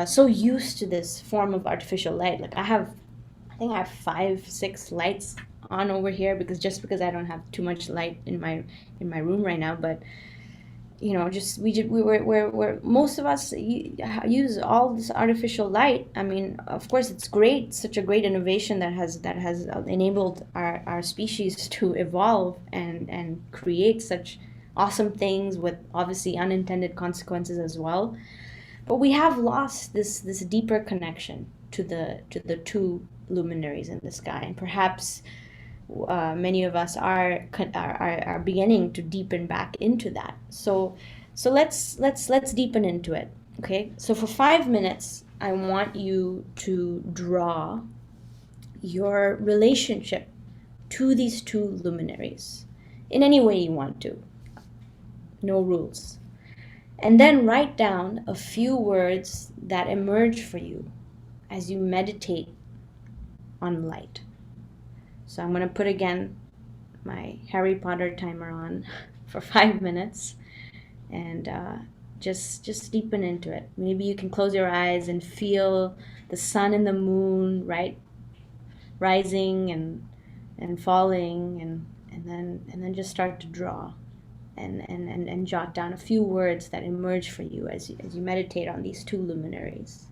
so used to this form of artificial light. Like I think I have 5-6 lights on over here because I don't have too much light in my room right now. But we're most of us use all this artificial light. I mean, of course, it's great, such a great innovation that has enabled our species to evolve and create such awesome things with obviously unintended consequences as well. But we have lost this deeper connection to the two luminaries in the sky, and perhaps many of us are beginning to deepen back into that. So let's deepen into it. Okay. So for 5 minutes, I want you to draw your relationship to these two luminaries in any way you want to. No rules. And then write down a few words that emerge for you as you meditate on light. So I'm going to put again my Harry Potter timer on for 5 minutes, and just deepen into it. Maybe you can close your eyes and feel the sun and the moon, right, rising and falling, and then just start to draw and jot down a few words that emerge for you as you meditate on these two luminaries.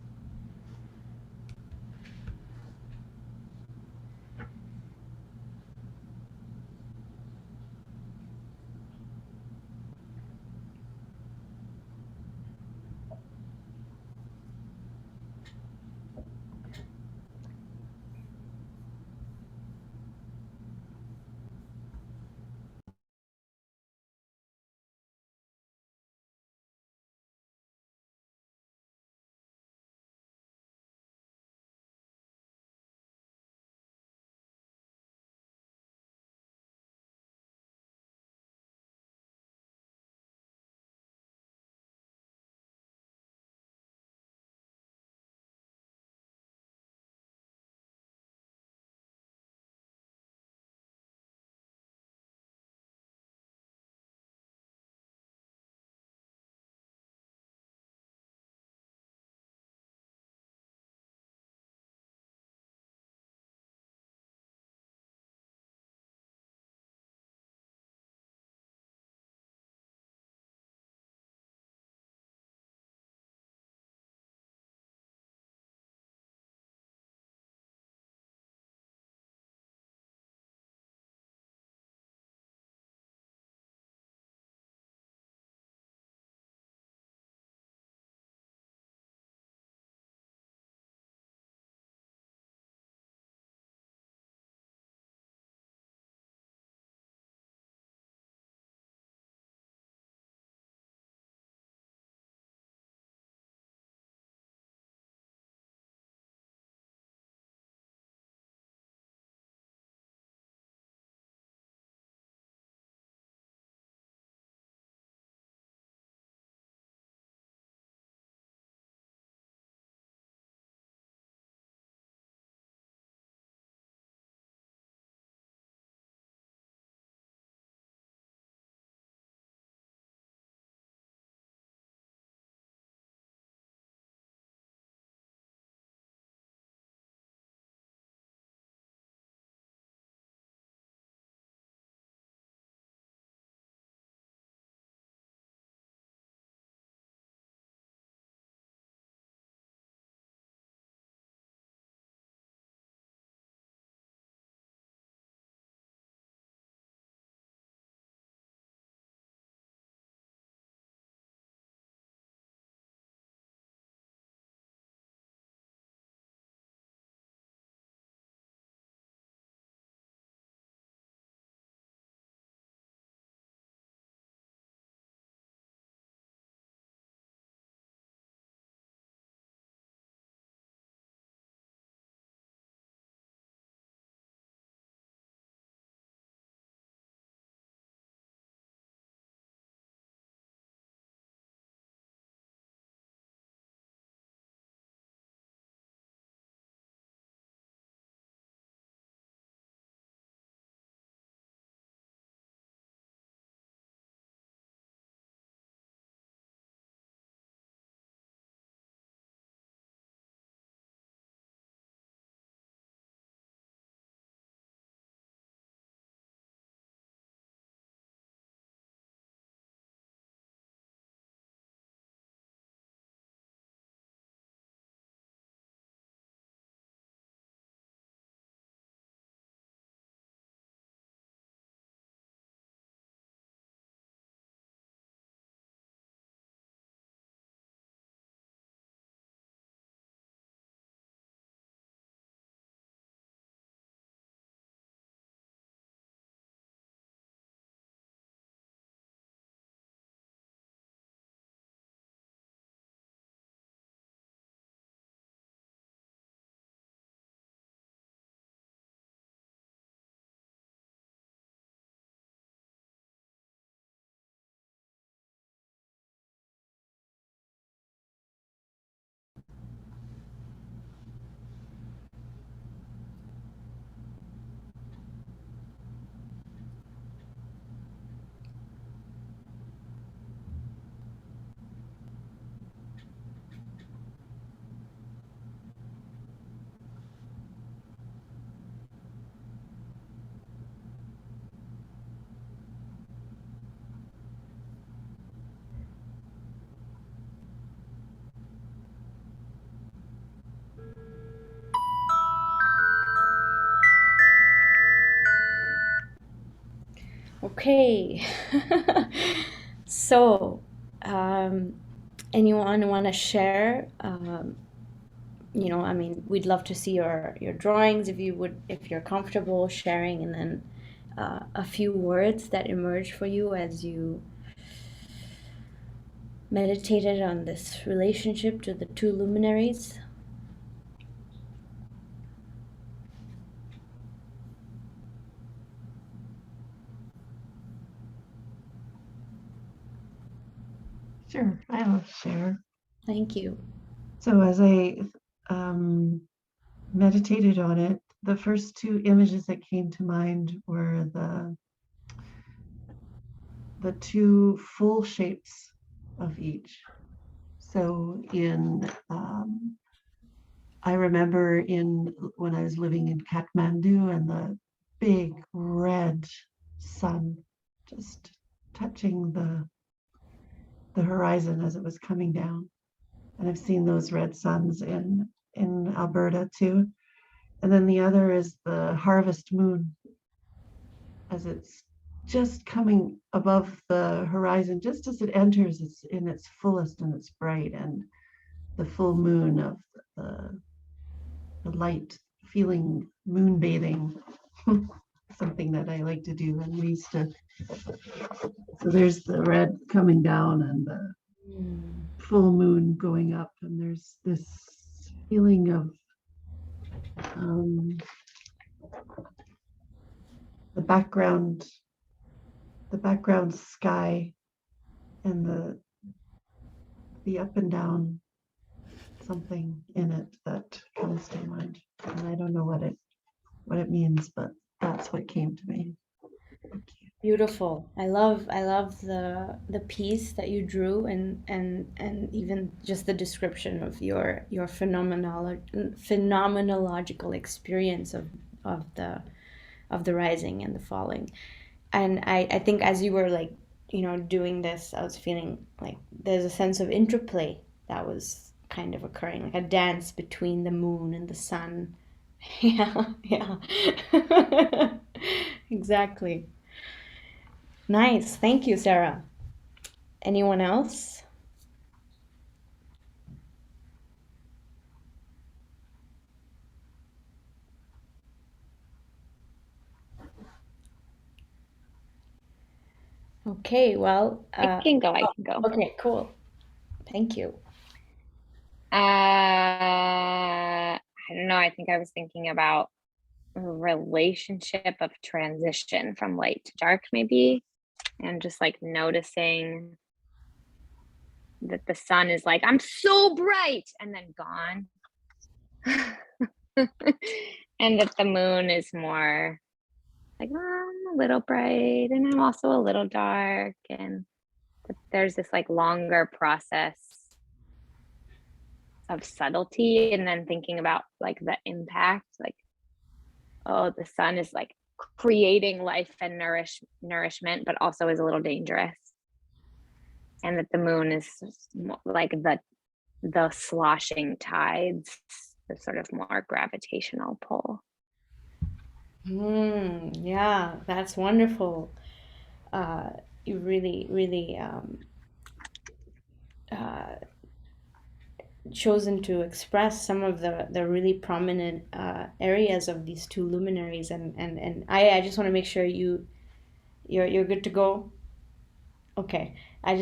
Okay. So, anyone want to share? I mean, we'd love to see your drawings if you're comfortable sharing, and then a few words that emerge for you as you meditated on this relationship to the two luminaries. Sure, I'll share. Thank you. So as I meditated on it, the first two images that came to mind were the two full shapes of each. So I remember when I was living in Kathmandu and the big red sun just touching the horizon as it was coming down. And I've seen those red suns in Alberta too. And then the other is the harvest moon as it's just coming above the horizon, just as it enters, it's in its fullest and it's bright, and the full moon of the light, feeling moon bathing, something that I like to do. And we used to, so there's the red coming down and the full moon going up, and there's this feeling of the background sky and the up and down something in it that comes to mind. And I don't know what it means, but that's what came to me. Thank you. Beautiful. I love the piece that you drew, and even just the description of your phenomenological experience of the rising and the falling. And I think as you were like, doing this, I was feeling like there's a sense of interplay that was kind of occurring, like a dance between the moon and the sun. Yeah, yeah. Exactly. Nice. Thank you, Sarah. Anyone else? Okay, well, I can go. okay, cool. Thank you. I don't know. I think I was thinking about a relationship of transition from light to dark, maybe, and just like noticing that the sun is like, I'm so bright, and then gone. And that the moon is more like, oh, I'm a little bright and I'm also a little dark, and that there's this like longer process of subtlety, and then thinking about like the impact, like, oh, the sun is like creating life and nourishment, but also is a little dangerous, and that the moon is like the sloshing tides, the sort of more gravitational pull. Yeah, that's wonderful. You really, really chosen to express some of the really prominent areas of these two luminaries, and I just want to make sure you're good to go. Okay, I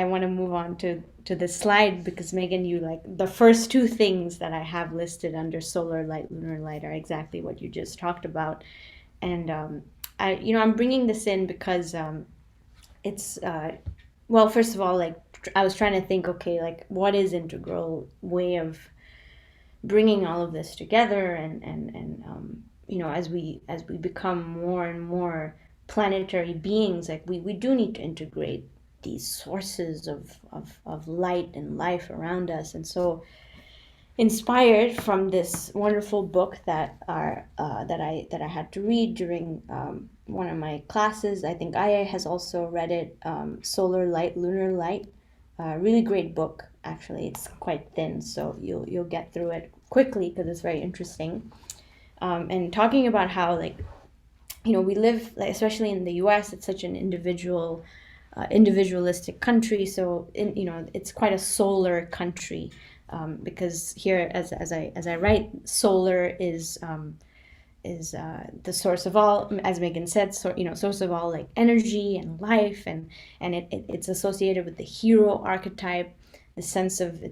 want to move on to the slide, because Megan, you like the first two things that I have listed under solar light, lunar light are exactly what you just talked about, and I'm bringing this in because it's well, first of all, like I was trying to think, okay, like what is integral way of bringing all of this together, and as we become more and more planetary beings, like we do need to integrate these sources of light and life around us. And so, inspired from this wonderful book that I had to read during one of my classes, I think Aya has also read it, Solar Light, Lunar Light. Really great book, actually. It's quite thin, so you'll get through it quickly because it's very interesting. And talking about how like we live, like, especially in the US, it's such an individualistic country. So it's quite a solar country, because here, as I write, solar is the source of all, as Megan said, source of all, like, energy and life, and it's associated with the hero archetype, the sense of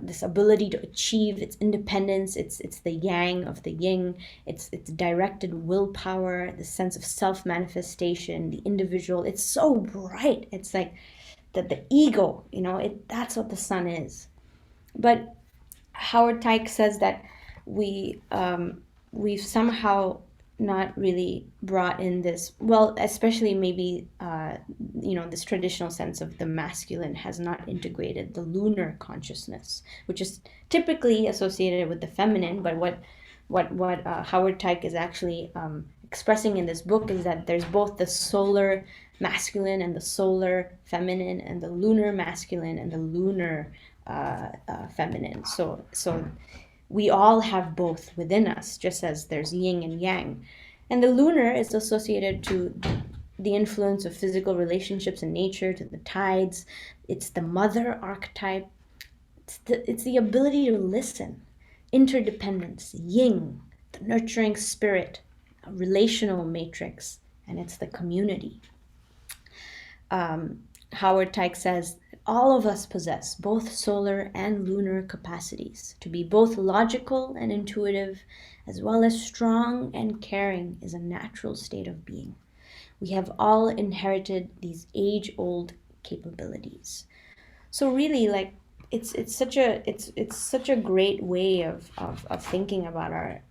this ability to achieve its independence. It's the yang of the yin. It's directed willpower, the sense of self-manifestation, the individual. It's so bright. It's like the ego, that's what the sun is. But Howard Tyke says that we've somehow not really brought in this, well, especially maybe this traditional sense of the masculine has not integrated the lunar consciousness, which is typically associated with the feminine. But what Howard Tyke is actually expressing in this book is that there's both the solar masculine and the solar feminine, and the lunar masculine and the lunar feminine. So we all have both within us, just as there's yin and yang. And the lunar is associated to the influence of physical relationships in nature, to the tides. It's the mother archetype. It's the ability to listen, interdependence, yin, the nurturing spirit, a relational matrix, and it's the community. Howard Tyke says, all of us possess both solar and lunar capacities. To be both logical and intuitive, as well as strong and caring, is a natural state of being. We have all inherited these age-old capabilities. So really, like, it's such a great way of thinking about our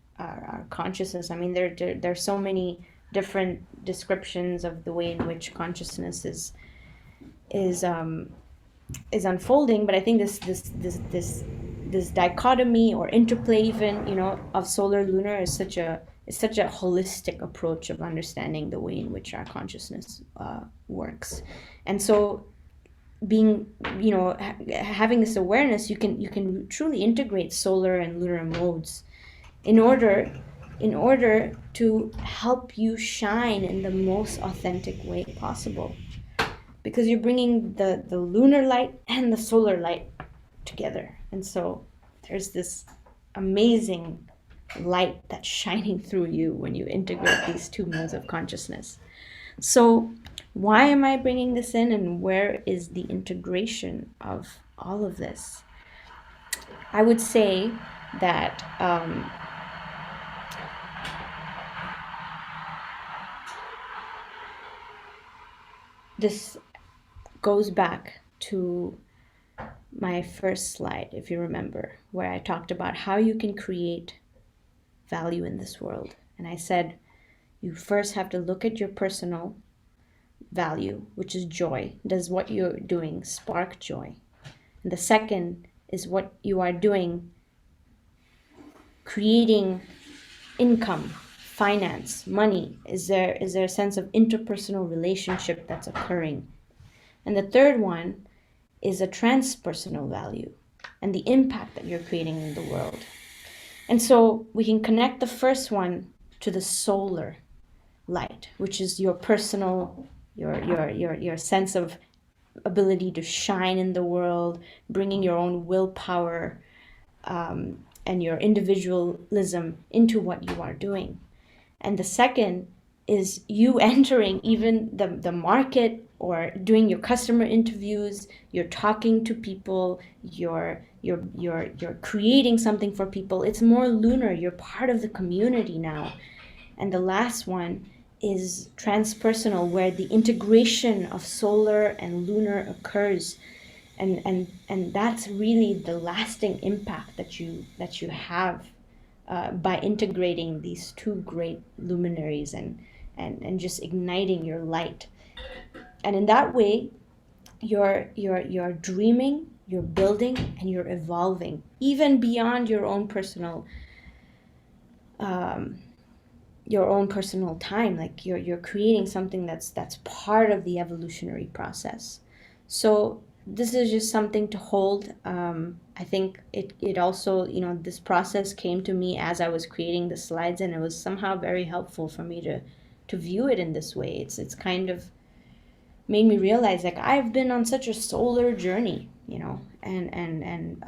consciousness. I mean, there's so many different descriptions of the way in which consciousness is unfolding, but I think this dichotomy or interplay, even, of solar lunar is such a holistic approach of understanding the way in which our consciousness works. And so being, having this awareness, you can truly integrate solar and lunar modes in order to help you shine in the most authentic way possible, because you're bringing the lunar light and the solar light together. And so there's this amazing light that's shining through you when you integrate these two modes of consciousness. So why am I bringing this in, and where is the integration of all of this? I would say that this goes back to my first slide, if you remember, where I talked about how you can create value in this world. And I said, you first have to look at your personal value, which is joy. Does what you're doing spark joy? And the second is what you are doing, creating income, finance, money. Is there a sense of interpersonal relationship that's occurring? And the third one is a transpersonal value and the impact that you're creating in the world. And so we can connect the first one to the solar light, which is your personal, your sense of ability to shine in the world, bringing your own willpower and your individualism into what you are doing. And the second is you entering even the market, or doing your customer interviews, you're talking to people, you're creating something for people. It's more lunar. You're part of the community now. And the last one is transpersonal, where the integration of solar and lunar occurs. And that's really the lasting impact that you have by integrating these two great luminaries and just igniting your light. And in that way, you're dreaming, you're building, and you're evolving, even beyond your own personal time. Like you're creating something that's part of the evolutionary process. So this is just something to hold. I think it also, this process came to me as I was creating the slides, and it was somehow very helpful for me to view it in this way. It's kind of made me realize like I've been on such a solar journey, you know, and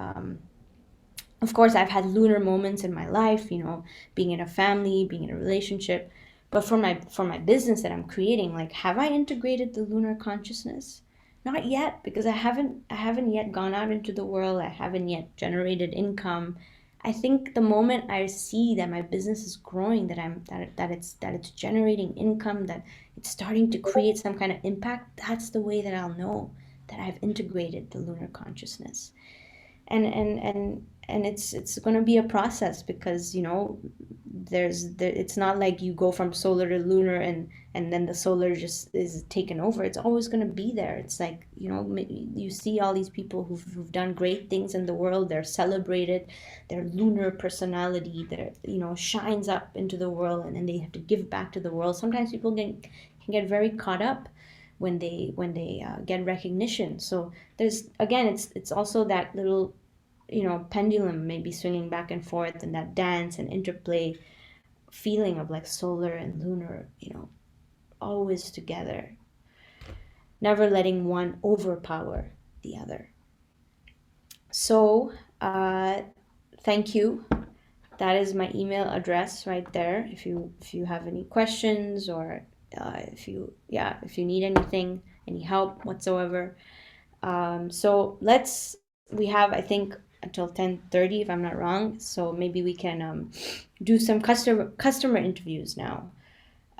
of course I've had lunar moments in my life, you know, being in a family, being in a relationship, but for my business that I'm creating, like, have I integrated the lunar consciousness? Not yet, because I haven't yet gone out into the world. I haven't yet generated income. I think the moment I see that my business is growing, that it's generating income, that it's starting to create some kind of impact, that's the way that I'll know that I've integrated the lunar consciousness. And it's going to be a process, because, you know, it's not like you go from solar to lunar and then the solar just is taken over. It's always going to be there. It's like, you know, you see all these people who've done great things in the world. They're celebrated. Their lunar personality, their, you know, shines up into the world, and then they have to give back to the world. Sometimes people can get very caught up when they get recognition. So there's, again, it's also that little, you know, pendulum maybe swinging back and forth, and that dance and interplay feeling of like solar and lunar, you know, always together, never letting one overpower the other. So thank you. That is my email address right there. If you have any questions, or if you need anything, any help whatsoever. So we have, I think, until 10:30, if I'm not wrong. So maybe we can do some customer interviews now.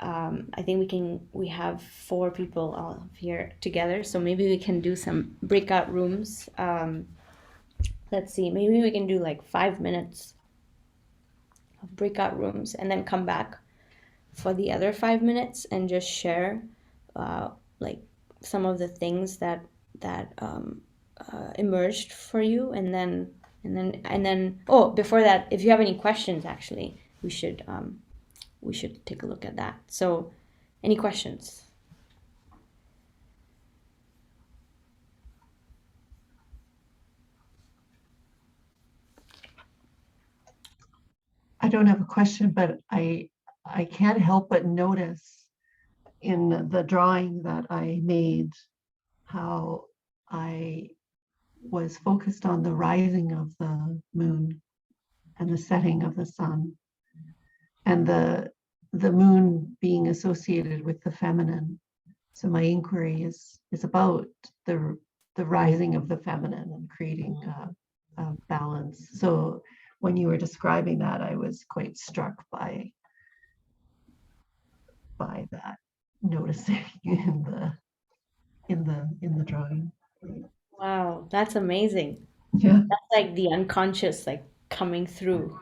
I think we have 4 people all here together. So maybe we can do some breakout rooms. Let's see, maybe we can do like 5 minutes of breakout rooms, and then come back for the other 5 minutes and just share like some of the things that emerged for you, and then oh, before that, if you have any questions, actually, we should take a look at that. So any questions? I don't have a question, but I can't help but notice in the drawing that I made how I was focused on the rising of the moon and the setting of the sun, and the moon being associated with the feminine. So my inquiry is about the rising of the feminine and creating a balance. So when you were describing that, I was quite struck by that, noticing in the drawing. Wow, that's amazing. Yeah. That's like the unconscious, like, coming through.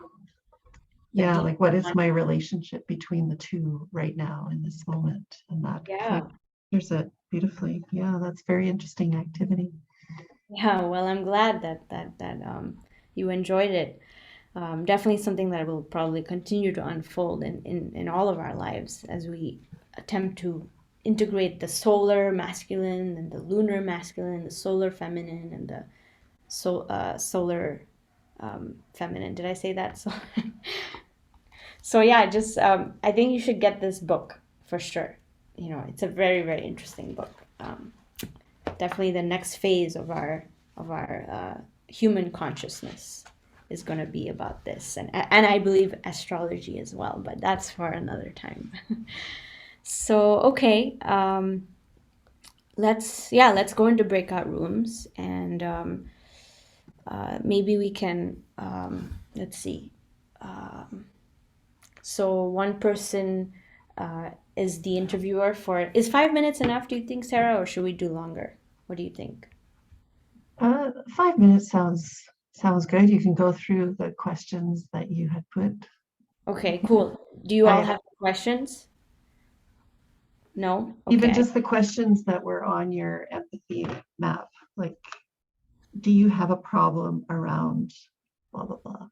Yeah, like what is my relationship between the two right now in this moment? And that captures it beautifully. Yeah, that's very interesting activity. Yeah, well, I'm glad that you enjoyed it. Definitely something that will probably continue to unfold in all of our lives, as we attempt to integrate the solar masculine and the lunar masculine, the solar feminine and the solar feminine. Did I say that? So yeah, just I think you should get this book for sure. You know, it's a very, very interesting book. Definitely the next phase of our human consciousness is going to be about this, and I believe astrology as well, but that's for another time. So okay, let's go into breakout rooms, and maybe we can let's see. So one person is the interviewer for it. Is 5 minutes enough, do you think, Sarah, or should we do longer? What do you think? 5 minutes sounds good. You can go through the questions that you had put. Okay, cool. Do you all have questions? No? Even Okay. just the questions that were on your empathy map, like, do you have a problem around blah, blah, blah?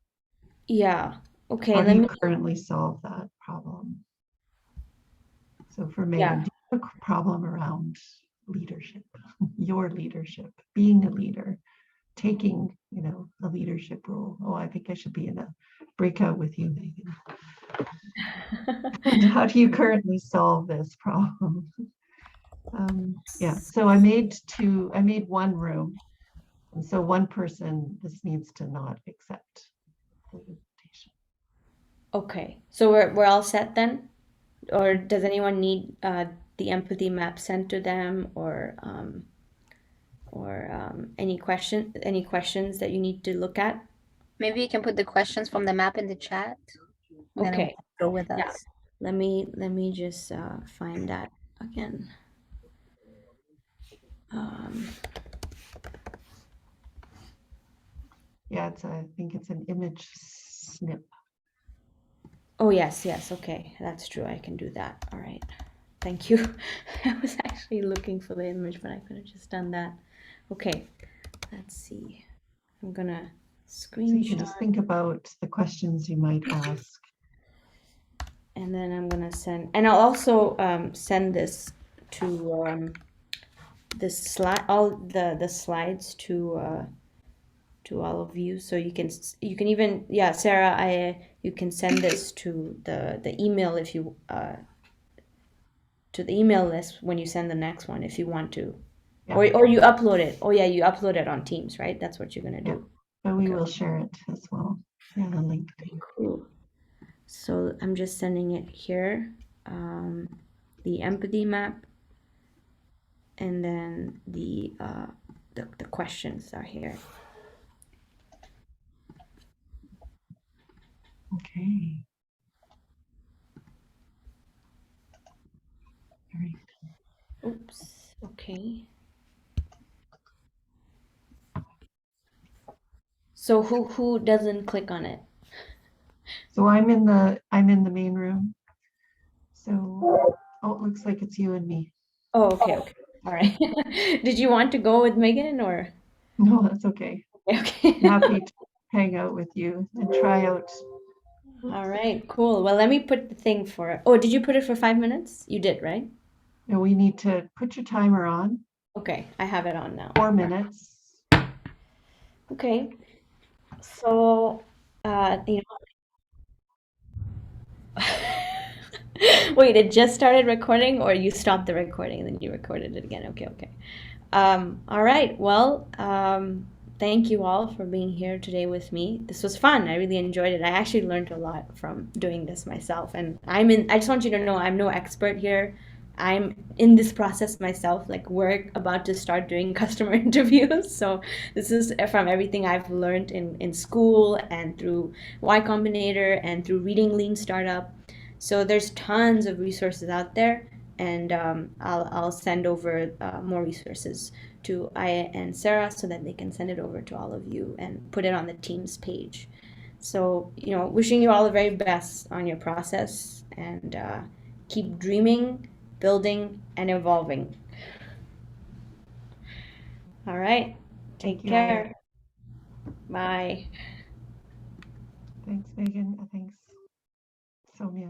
Yeah. Okay, How do you currently solve that problem? So for Megan, do you have a problem around leadership, your leadership, being a leader, taking, a leadership role? Oh, I think I should be in a breakout with you, Megan. And how do you currently solve this problem? Yeah, so I made one room. And so one person, this needs to not accept the invitation. Okay, so we're all set then? Or does anyone need the empathy map sent to them, or any questions that you need to look at? Maybe you can put the questions from the map in the chat. And then Okay. go with us. Yeah. Let me just find that again. Yeah, I think it's an image snip. Oh yes, okay, that's true. I can do that. All right, thank you. I was actually looking for the image, but I could have just done that. Okay, let's see. I'm gonna So you can screenshot, just think about the questions you might ask. and then I'm gonna send, and I'll also send this to this slide, all the slides to all of you, so you can even, yeah, Sarah, you can send this to the email if you to the email list when you send the next one if you want to. Yeah. Or you upload it. Oh yeah, you upload it on Teams, right? That's what you're gonna Yeah. do. But we Okay. will share it as well. Yeah, the link. Cool. So I'm just sending it here. The empathy map, and then the questions are here. Okay. All right. Oops. Okay. So who doesn't click on it? So I'm in the main room. So it looks like it's you and me. Oh, okay. All right. Did you want to go with Megan or? No, that's okay. Okay. Happy to hang out with you and try out. All right, cool. Well, let me put the thing for. Oh, did you put it for 5 minutes? You did, right? And we need to put your timer on. Okay, I have it on now. 4 minutes. Okay. So, wait, it just started recording, or you stopped the recording and then you recorded it again? Okay. All right. Well, thank you all for being here today with me. This was fun. I really enjoyed it. I actually learned a lot from doing this myself. And I just want you to know I'm no expert here. I'm in this process myself. Like, we're about to start doing customer interviews. So this is from everything I've learned in school and through Y Combinator and through reading Lean Startup. So there's tons of resources out there, and I'll send over more resources to Aya and Sarah so that they can send it over to all of you and put it on the Teams page. So, wishing you all the very best on your process, and keep dreaming, building, and evolving. All right. Take care. Bye. Thanks, Megan. Thanks, Somya.